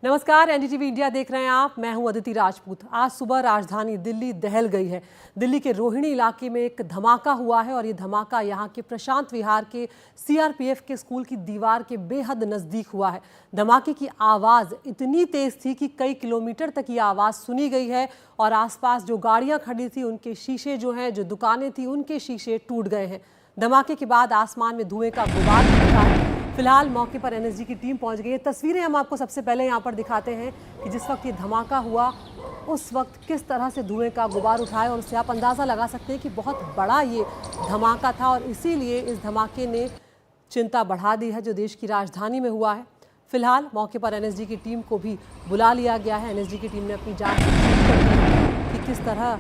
नमस्कार, NDTV India देख रहे हैं आप। मैं हूं अदिति राजपूत। आज सुबह राजधानी दिल्ली दहल गई है। दिल्ली के रोहिणी इलाके में एक धमाका हुआ है और ये धमाका यहां के प्रशांत विहार के सीआरपीएफ के स्कूल की दीवार के बेहद नज़दीक हुआ है। धमाके की आवाज़ इतनी तेज़ थी कि कई किलोमीटर तक ये आवाज़ सुनी गई है और आसपास जो गाड़ियाँ खड़ी थी उनके शीशे जो हैं, जो दुकानें थी उनके शीशे टूट गए हैं। धमाके के बाद आसमान में धुएं का गुबार दिखा है। फिलहाल मौके पर एनएसजी की टीम पहुंच गई है। तस्वीरें हम आपको सबसे पहले यहां पर दिखाते हैं कि जिस वक्त ये धमाका हुआ उस वक्त किस तरह से धुएं का गुबार उठा है और उससे आप अंदाज़ा लगा सकते हैं कि बहुत बड़ा ये धमाका था और इसीलिए इस धमाके ने चिंता बढ़ा दी है जो देश की राजधानी में हुआ है। फिलहाल मौके पर एनएसजी की टीम को भी बुला लिया गया है। एनएसजी की टीम ने अपनी जाँच शुरू कर दी है कि किस तरह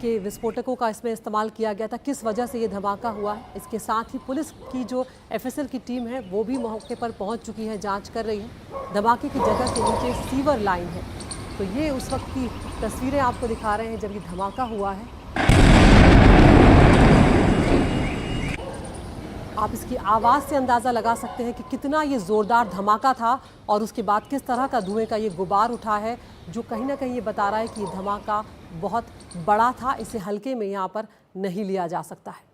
के विस्फोटकों का इसमें इस्तेमाल किया गया था, किस वजह से ये धमाका हुआ है। इसके साथ ही पुलिस की जो एफएसएल की टीम है वो भी मौके पर पहुंच चुकी है, जांच कर रही है। धमाके की जगह के नीचे सीवर लाइन है, तो ये उस वक्त की तस्वीरें आपको दिखा रहे हैं जब ये धमाका हुआ है। आप इसकी आवाज़ से अंदाज़ा लगा सकते हैं कि कितना ये ज़ोरदार धमाका था और उसके बाद किस तरह का धुएं का ये गुबार उठा है, जो कहीं ना कहीं ये बता रहा है कि ये धमाका बहुत बड़ा था, इसे हल्के में यहाँ पर नहीं लिया जा सकता है।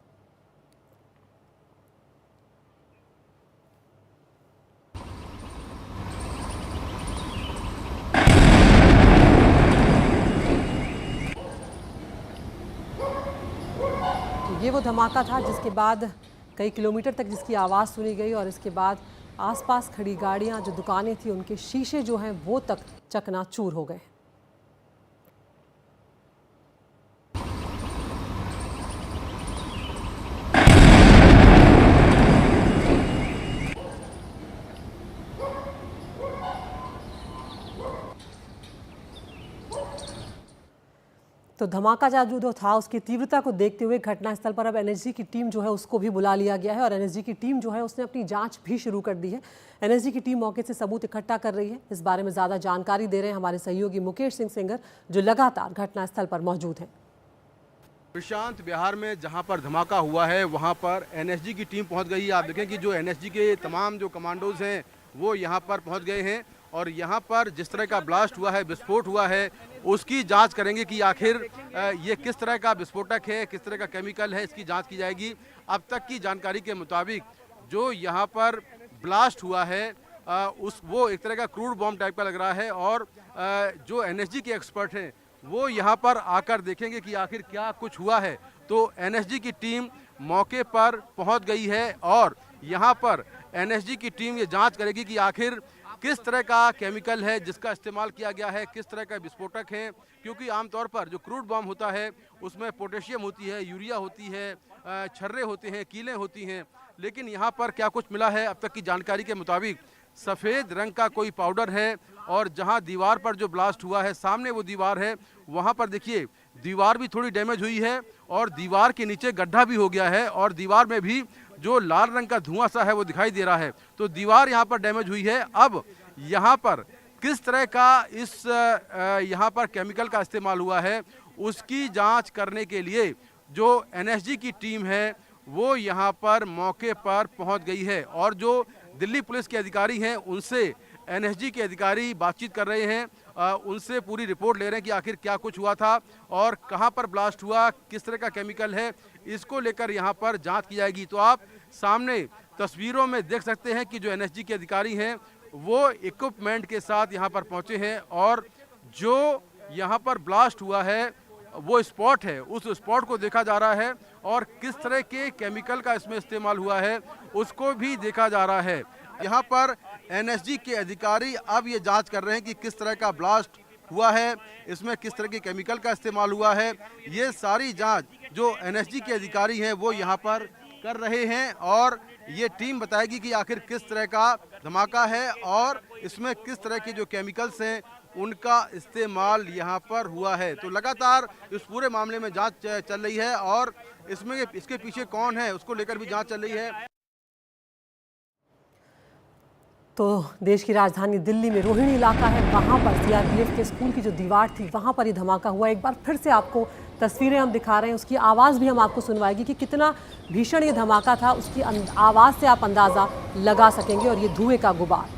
तो ये वो धमाका था जिसके बाद कई किलोमीटर तक जिसकी आवाज़ सुनी गई और इसके बाद आसपास खड़ी गाड़ियां, जो दुकानें थी, उनके शीशे जो हैं वो तक चकनाचूर हो गए। तो धमाका जो था उसकी तीव्रता को देखते हुए घटनास्थल पर अब एनएसजी की टीम जो है उसको भी बुला लिया गया है और एनएसजी की टीम जो है उसने अपनी जांच भी शुरू कर दी है। एनएसजी की टीम मौके से सबूत इकट्ठा कर रही है। इस बारे में ज़्यादा जानकारी दे रहे हैं हमारे सहयोगी मुकेश सिंह सेंगर, जो लगातार घटनास्थल पर मौजूद हैं। प्रशांत विहार में जहां पर धमाका हुआ है वहां पर एनएसजी की टीम पहुंच गई है। आप देखें कि जो एनएसजी के तमाम जो कमांडोज हैं वो यहां पर पहुंच गए हैं और यहाँ पर जिस तरह का ब्लास्ट हुआ है, विस्फोट हुआ है, उसकी जांच करेंगे कि आखिर ये किस तरह का विस्फोटक है, किस तरह का केमिकल है, इसकी जांच की जाएगी। अब तक की जानकारी के मुताबिक जो यहाँ पर ब्लास्ट हुआ है वो एक तरह का क्रूड बॉम्ब टाइप का लग रहा है और जो एनएसजी के एक्सपर्ट हैं वो यहाँ पर आकर देखेंगे कि आखिर क्या कुछ हुआ है। तो एनएसजी की टीम मौके पर पहुँच गई है और यहाँ पर एनएसजी की टीम ये जाँच करेगी कि आखिर किस तरह का केमिकल है जिसका इस्तेमाल किया गया है, किस तरह का विस्फोटक है, क्योंकि आमतौर पर जो क्रूड बम होता है उसमें पोटेशियम होती है, यूरिया होती है, छर्रे होते हैं, कीलें होती हैं, लेकिन यहाँ पर क्या कुछ मिला है अब तक की जानकारी के मुताबिक सफ़ेद रंग का कोई पाउडर है और जहाँ दीवार पर जो ब्लास्ट हुआ है, सामने वो दीवार है, वहाँ पर देखिए दीवार भी थोड़ी डैमेज हुई है और दीवार के नीचे गड्ढा भी हो गया है और दीवार में भी जो लाल रंग का धुआं सा है वो दिखाई दे रहा है। तो दीवार यहाँ पर डैमेज हुई है। अब यहाँ पर किस तरह का इस यहाँ पर केमिकल का इस्तेमाल हुआ है उसकी जांच करने के लिए जो एनएसजी की टीम है वो यहाँ पर मौके पर पहुँच गई है और जो दिल्ली पुलिस के अधिकारी हैं उनसे एनएसजी के अधिकारी बातचीत कर रहे हैं, उनसे पूरी रिपोर्ट ले रहे हैं कि आखिर क्या कुछ हुआ था और कहां पर ब्लास्ट हुआ, किस तरह का केमिकल है, इसको लेकर यहां पर जांच की जाएगी। तो आप सामने तस्वीरों में देख सकते हैं कि जो एनएसजी के अधिकारी हैं वो इक्विपमेंट के साथ यहां पर पहुंचे हैं और जो यहां पर ब्लास्ट हुआ है वो स्पॉट है, उस स्पॉट को देखा जा रहा है और किस तरह के केमिकल का इसमें इस्तेमाल हुआ है उसको भी देखा जा रहा है। यहाँ पर एनएसजी के अधिकारी अब ये जांच कर रहे हैं कि किस तरह का ब्लास्ट हुआ है, इसमें किस तरह के केमिकल का इस्तेमाल हुआ है। ये सारी जांच जो एनएसजी के अधिकारी हैं वो यहाँ पर कर रहे हैं और ये टीम बताएगी कि आखिर किस तरह का धमाका है और इसमें किस तरह के जो केमिकल्स हैं उनका इस्तेमाल यहाँ पर हुआ है। तो लगातार इस पूरे मामले में जांच चल रही है और इसमें इसके पीछे कौन है उसको लेकर भी जांच चल रही है। तो देश की राजधानी दिल्ली में रोहिणी इलाका है, वहाँ पर सीआरपीएफ के स्कूल की जो दीवार थी वहाँ पर ये धमाका हुआ। एक बार फिर से आपको तस्वीरें हम दिखा रहे हैं, उसकी आवाज़ भी हम आपको सुनवाएगी कि कितना भीषण ये धमाका था। उसकी आवाज़ से आप अंदाज़ा लगा सकेंगे और ये धुएं का गुबार।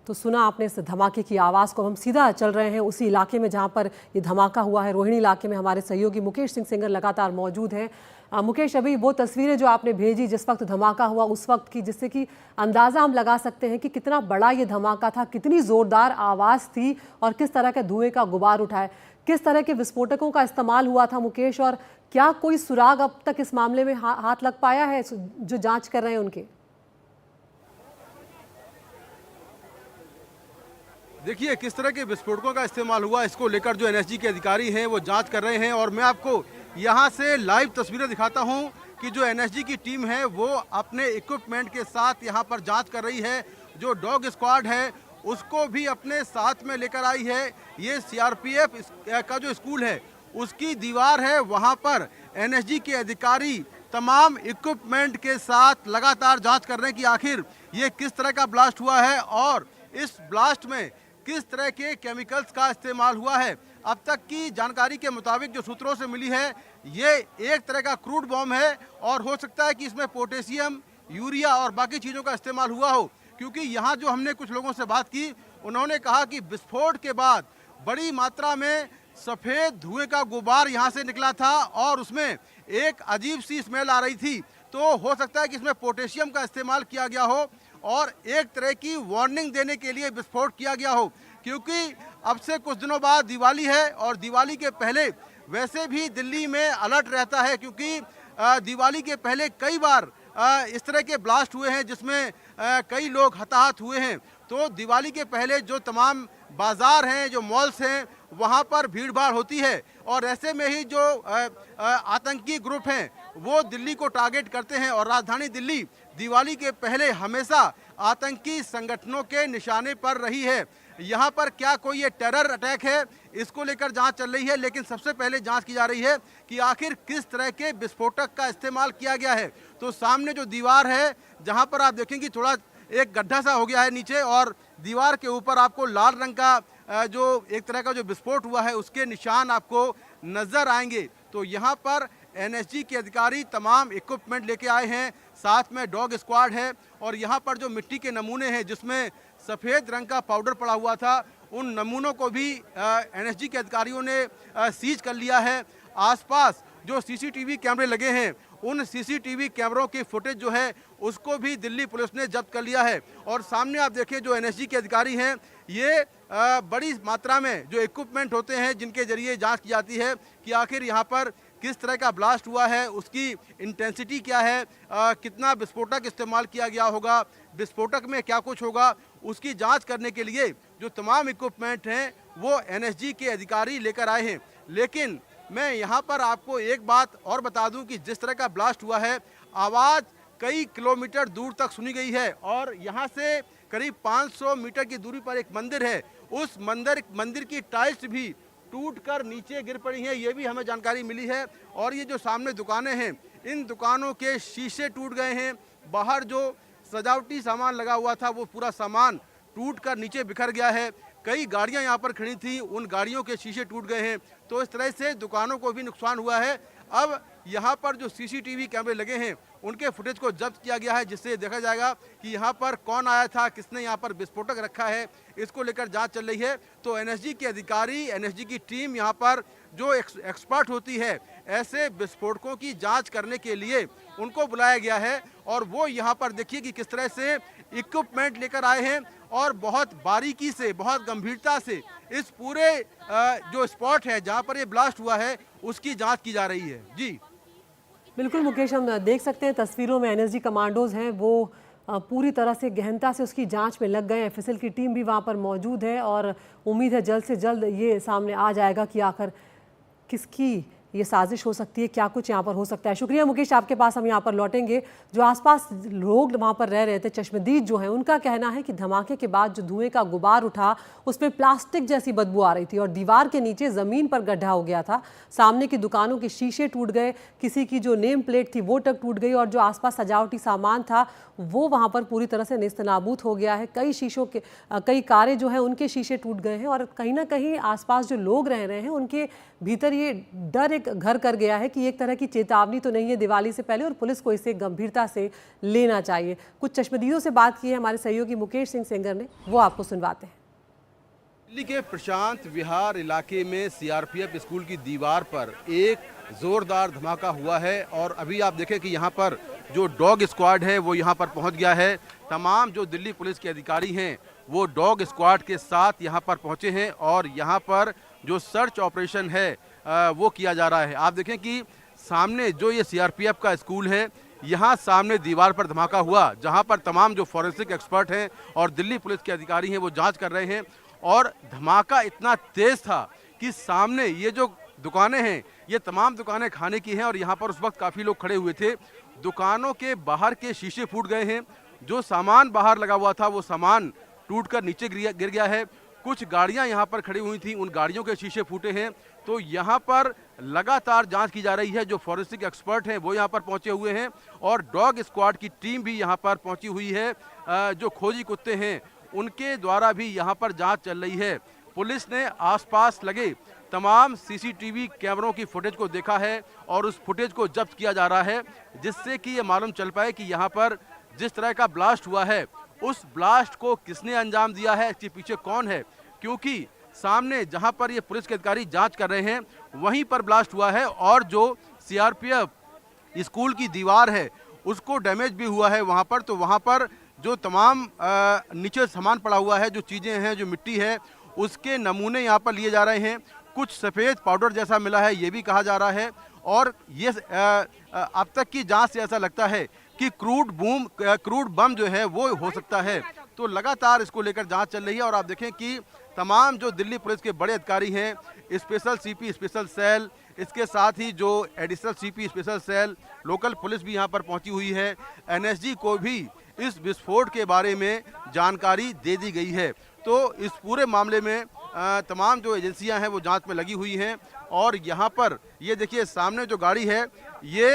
तो सुना आपने इस धमाके की आवाज़ को। हम सीधा चल रहे हैं उसी इलाके में जहां पर ये धमाका हुआ है, रोहिणी इलाके में। हमारे सहयोगी मुकेश सिंह सेंगर लगातार मौजूद हैं। मुकेश, अभी वो तस्वीरें जो आपने भेजी जिस वक्त धमाका हुआ उस वक्त की, जिससे कि अंदाज़ा हम लगा सकते हैं कि कितना बड़ा ये धमाका था, कितनी ज़ोरदार आवाज़ थी और किस तरह के धुएं का गुबार उठाए, किस तरह के विस्फोटकों का इस्तेमाल हुआ था मुकेश, और क्या कोई सुराग अब तक इस मामले में हाथ लग पाया है जो जाँच कर रहे हैं उनके? देखिए किस तरह के विस्फोटकों का इस्तेमाल हुआ, इसको लेकर जो एनएसजी के अधिकारी हैं वो जांच कर रहे हैं। और मैं आपको यहां से लाइव तस्वीरें दिखाता हूं कि जो एनएसजी की टीम है वो अपने इक्विपमेंट के साथ यहां पर जांच कर रही है। जो डॉग स्क्वाड है उसको भी अपने साथ में लेकर आई है। ये सीआरपीएफ का जो स्कूल है उसकी दीवार है, वहां पर एनएसजी के अधिकारी तमाम इक्विपमेंट के साथ लगातार जाँच कर रहे हैं कि आखिर ये किस तरह का ब्लास्ट हुआ है और इस ब्लास्ट में किस तरह के केमिकल्स का इस्तेमाल हुआ है। अब तक की जानकारी के मुताबिक जो सूत्रों से मिली है, ये एक तरह का क्रूड बॉम्ब है और हो सकता है कि इसमें पोटेशियम, यूरिया और बाकी चीज़ों का इस्तेमाल हुआ हो। क्योंकि यहाँ जो हमने कुछ लोगों से बात की, उन्होंने कहा कि विस्फोट के बाद बड़ी मात्रा में सफ़ेद धुएं का गुबार यहाँ से निकला था और उसमें एक अजीब सी स्मेल आ रही थी। तो हो सकता है कि इसमें पोटेशियम का इस्तेमाल किया गया हो और एक तरह की वार्निंग देने के लिए विस्फोट किया गया हो। क्योंकि अब से कुछ दिनों बाद दिवाली है और दिवाली के पहले वैसे भी दिल्ली में अलर्ट रहता है, क्योंकि दिवाली के पहले कई बार इस तरह के ब्लास्ट हुए हैं जिसमें कई लोग हताहत हुए हैं। तो दिवाली के पहले जो तमाम बाज़ार हैं, जो मॉल्स हैं, वहाँ पर भीड़ भाड़ होती है और ऐसे में ही जो आतंकी ग्रुप हैं वो दिल्ली को टारगेट करते हैं। और राजधानी दिल्ली दिवाली के पहले हमेशा आतंकी संगठनों के निशाने पर रही है। यहाँ पर क्या कोई ये टेरर अटैक है, इसको लेकर जांच चल रही है, लेकिन सबसे पहले जांच की जा रही है कि आखिर किस तरह के विस्फोटक का इस्तेमाल किया गया है। तो सामने जो दीवार है, जहाँ पर आप देखेंगे थोड़ा एक गड्ढा सा हो गया है नीचे और दीवार के ऊपर आपको लाल रंग का जो एक तरह का जो विस्फोट हुआ है उसके निशान आपको नजर आएंगे। तो यहाँ पर एनएसजी के अधिकारी तमाम इक्विपमेंट लेके आए हैं, साथ में डॉग स्क्वाड है और यहाँ पर जो मिट्टी के नमूने हैं जिसमें सफ़ेद रंग का पाउडर पड़ा हुआ था, उन नमूनों को भी एनएसजी के अधिकारियों ने सीज कर लिया है। आसपास जो सीसीटीवी कैमरे लगे हैं, उन सीसीटीवी कैमरों की फुटेज जो है उसको भी दिल्ली पुलिस ने जब्त कर लिया है। और सामने आप देखिए जो एनएसजी के अधिकारी हैं, ये बड़ी मात्रा में जो इक्विपमेंट होते हैं जिनके जरिए जांच की जाती है कि आखिर यहाँ पर किस तरह का ब्लास्ट हुआ है, उसकी इंटेंसिटी क्या है, कितना विस्फोटक इस्तेमाल किया गया होगा, विस्फोटक में क्या कुछ होगा, उसकी जांच करने के लिए जो तमाम इक्विपमेंट हैं वो एनएसजी के अधिकारी लेकर आए हैं। लेकिन मैं यहाँ पर आपको एक बात और बता दूं कि जिस तरह का ब्लास्ट हुआ है, आवाज़ कई किलोमीटर दूर तक सुनी गई है और यहाँ से करीब 500 मीटर की दूरी पर एक मंदिर है, उस मंदिर की टाइल्स भी टूटकर नीचे गिर पड़ी हैं, ये भी हमें जानकारी मिली है। और ये जो सामने दुकानें हैं, इन दुकानों के शीशे टूट गए हैं। बाहर जो सजावटी सामान लगा हुआ था वो पूरा सामान टूटकर नीचे बिखर गया है। कई गाड़ियां यहाँ पर खड़ी थी, उन गाड़ियों के शीशे टूट गए हैं। तो इस तरह से दुकानों को भी नुकसान हुआ है। अब यहाँ पर जो सीसीटीवी कैमरे लगे हैं उनके फुटेज को जब्त किया गया है, जिससे देखा जाएगा कि यहाँ पर कौन आया था, किसने यहाँ पर विस्फोटक रखा है, इसको लेकर जांच चल रही है। तो एनएसजी के अधिकारी, एनएसजी की टीम यहाँ पर जो एक्सपर्ट होती है ऐसे विस्फोटकों की जांच करने के लिए उनको बुलाया गया है और वो यहाँ पर देखिए कि किस तरह से इक्विपमेंट लेकर आए हैं और बहुत बारीकी से, बहुत गंभीरता से इस पूरे जो स्पॉट है जहाँ पर ये ब्लास्ट हुआ है उसकी जाँच की जा रही है। जी बिल्कुल मुकेश, हम देख सकते हैं तस्वीरों में एनएसजी कमांडोज हैं वो पूरी तरह से गहनता से उसकी जांच में लग गए हैं। एफएसएल की टीम भी वहां पर मौजूद है और उम्मीद है जल्द से जल्द ये सामने आ जाएगा कि आखिर किसकी ये साजिश हो सकती है, क्या कुछ यहाँ पर हो सकता है। शुक्रिया मुकेश, आपके पास हम यहाँ पर लौटेंगे। जो आसपास लोग वहाँ पर रह रहे थे, चश्मदीद जो हैं, उनका कहना है कि धमाके के बाद जो धुएं का गुबार उठा उसमें प्लास्टिक जैसी बदबू आ रही थी और दीवार के नीचे ज़मीन पर गड्ढा हो गया था। सामने की दुकानों के शीशे टूट गए, किसी की जो नेम प्लेट थी वो तक टूट गई और जो आसपास सजावटी सामान था वो वहाँ पर पूरी तरह से नेस्तनाबूद हो गया है। कई कारें जो हैं उनके शीशे टूट गए हैं और कहीं ना कहीं आसपास जो लोग रह रहे हैं उनके भीतर ये डर एक घर कर गया है कि एक तरह की चेतावनी तो नहीं है दिवाली से पहले और पुलिस को इसे गंभीरता से लेना चाहिए। कुछ चश्मदीदों से बात की है हमारे सहयोगी मुकेश सिंह सेंगर ने, वो आपको सुनवाते हैं। दिल्ली के प्रशांत विहार इलाके में सीआरपीएफ स्कूल की दीवार पर एक जोरदार धमाका हुआ है और अभी आप देखें कि यहाँ पर जो डॉग स्क्वाड है वो यहाँ पर पहुँच गया है। तमाम जो दिल्ली पुलिस के अधिकारी हैं वो डॉग स्क्वाड के साथ यहाँ पर पहुँचे हैं और यहाँ पर जो सर्च ऑपरेशन है वो किया जा रहा है। आप देखें कि सामने जो ये सीआरपीएफ का स्कूल है, यहाँ सामने दीवार पर धमाका हुआ, जहाँ पर तमाम जो फॉरेंसिक एक्सपर्ट हैं और दिल्ली पुलिस के अधिकारी हैं वो जाँच कर रहे हैं। और धमाका इतना तेज था कि सामने ये जो दुकानें हैं ये तमाम दुकानें खाने की हैं और यहाँ पर उस वक्त काफ़ी लोग खड़े हुए थे। दुकानों के बाहर के शीशे फूट गए हैं, जो सामान बाहर लगा हुआ था वो सामान टूटकर नीचे गिर गया है। कुछ गाड़ियाँ यहाँ पर खड़ी हुई थी, उन गाड़ियों के शीशे फूटे हैं। तो यहाँ पर लगातार जांच की जा रही है। जो फॉरेंसिक एक्सपर्ट हैं वो यहाँ पर पहुँचे हुए हैं और डॉग स्क्वाड की टीम भी यहाँ पर पहुँची हुई है। जो खोजी कुत्ते हैं उनके द्वारा भी यहाँ पर जांच चल रही है। पुलिस ने आसपास लगे तमाम सीसीटीवी कैमरों की फुटेज को देखा है और उस फुटेज को जब्त किया जा रहा है, जिससे कि ये मालूम चल पाए कि यहाँ पर जिस तरह का ब्लास्ट हुआ है उस ब्लास्ट को किसने अंजाम दिया है, इसके पीछे कौन है। क्योंकि सामने जहाँ पर ये पुलिस के अधिकारी जाँच कर रहे हैं वहीं पर ब्लास्ट हुआ है और जो सीआरपीएफ स्कूल की दीवार है उसको डैमेज भी हुआ है वहाँ पर। तो वहाँ पर जो तमाम नीचे सामान पड़ा हुआ है, जो चीज़ें हैं, जो मिट्टी है, उसके नमूने यहाँ पर लिए जा रहे हैं। कुछ सफ़ेद पाउडर जैसा मिला है ये भी कहा जा रहा है और ये अब तक की जांच से ऐसा लगता है कि क्रूड बम जो है वो हो सकता है। तो लगातार इसको लेकर जांच चल रही है और आप देखें कि तमाम जो दिल्ली पुलिस के बड़े अधिकारी हैं, स्पेशल सीपी स्पेशल सेल, इसके साथ ही जो additional CP special cell, local police भी यहाँ पर पहुँची हुई है। एनएसजी को भी इस विस्फोट के बारे में जानकारी दे दी गई है। तो इस पूरे मामले में तमाम जो एजेंसियां हैं वो जांच में लगी हुई हैं और यहाँ पर ये देखिए सामने जो गाड़ी है ये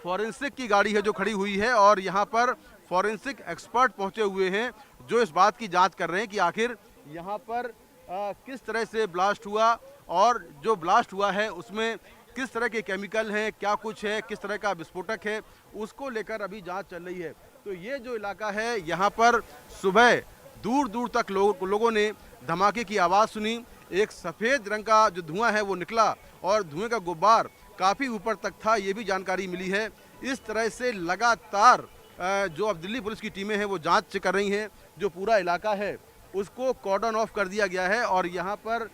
फॉरेंसिक की गाड़ी है जो खड़ी हुई है और यहाँ पर फॉरेंसिक एक्सपर्ट पहुँचे हुए हैं जो इस बात की जांच कर रहे हैं कि आखिर यहाँ पर किस तरह से ब्लास्ट हुआ और जो ब्लास्ट हुआ है उसमें किस तरह के केमिकल हैं, क्या कुछ है, किस तरह का विस्फोटक है, उसको लेकर अभी जांच चल रही है। तो ये जो इलाका है यहाँ पर सुबह दूर दूर तक लोगों ने धमाके की आवाज़ सुनी। एक सफ़ेद रंग का जो धुआं है वो निकला और धुएं का गुब्बार काफ़ी ऊपर तक था, ये भी जानकारी मिली है। इस तरह से लगातार जो अब दिल्ली पुलिस की टीमें हैं वो जांच कर रही हैं। जो पूरा इलाका है उसको कॉर्डन ऑफ कर दिया गया है और यहाँ पर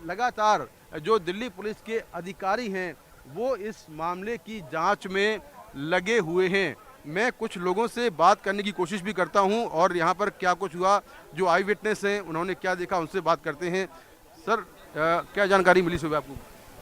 लगातार जो दिल्ली पुलिस के अधिकारी हैं वो इस मामले की जांच में लगे हुए हैं। मैं कुछ लोगों से बात करने की कोशिश भी करता हूं और यहाँ पर क्या कुछ हुआ, जो आई विटनेस हैं उन्होंने क्या देखा, उनसे बात करते हैं। सर क्या जानकारी मिली सुबह आपको?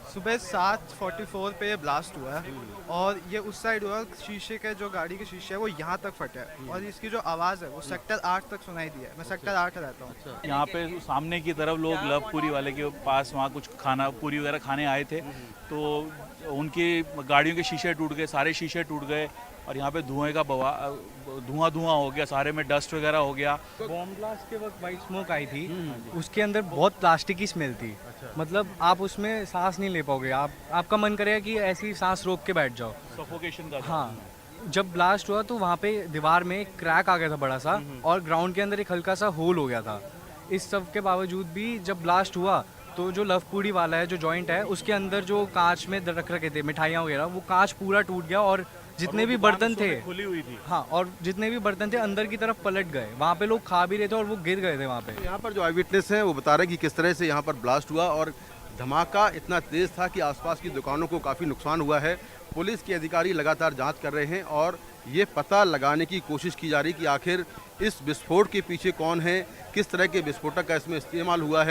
सुबह 7:44 पे ब्लास्ट हुआ है और ये उस साइड हुआ, शीशे के जो गाड़ी के शीशे है वो यहाँ तक फटे हैं और इसकी जो आवाज़ है वो सेक्टर 8 तक सुनाई दी है। मैं सेक्टर 8 रहता हूँ। यहाँ पे सामने की तरफ लोग लवपुरी वाले के पास वहाँ कुछ खाना पूरी वगैरह खाने आए थे, तो उनकी गाड़ियों के शीशे टूट गए, सारे शीशे टूट गए और यहाँ पे धुएं का धुआं हो गया, सारे में डस्ट वगैरह हो गया। बॉम्ब ब्लास्ट के वक्त वाइट स्मोक आई थी, उसके अंदर बहुत प्लास्टिक की स्मेल थी। मतलब आप उसमें सांस नहीं ले पाओगे, आपका मन करेगा कि ऐसी सांस रोक के बैठ जाओ, सफोकेशन का। हाँ, जब ब्लास्ट हुआ तो वहाँ पे दीवार में एक क्रैक आ गया था बड़ा सा और ग्राउंड के अंदर एक हल्का सा होल हो गया था। इस सब के बावजूद भी जब ब्लास्ट हुआ तो जो लवपुरी वाला है, जो जॉइंट है, उसके अंदर जो कांच में रख रखे थे मिठाइयाँ वगैरह, वो कांच पूरा टूट गया और जितने भी बर्तन थे खुली हुई थी। हाँ, और जितने भी बर्तन थे अंदर की तरफ पलट गए। वहाँ पे लोग खा भी रहे थे और वो गिर गए थे वहाँ पे। यहाँ पर जो आई विटनेस हैं वो बता रहे हैं कि किस तरह से यहाँ पर ब्लास्ट हुआ और धमाका इतना तेज था कि आसपास की दुकानों को काफ़ी नुकसान हुआ है। पुलिस के अधिकारी लगातार जांच कर रहे हैं और ये पता लगाने की कोशिश की जा रही कि आखिर इस विस्फोट के पीछे कौन है, किस तरह के विस्फोटक का इसमें इस्तेमाल हुआ है।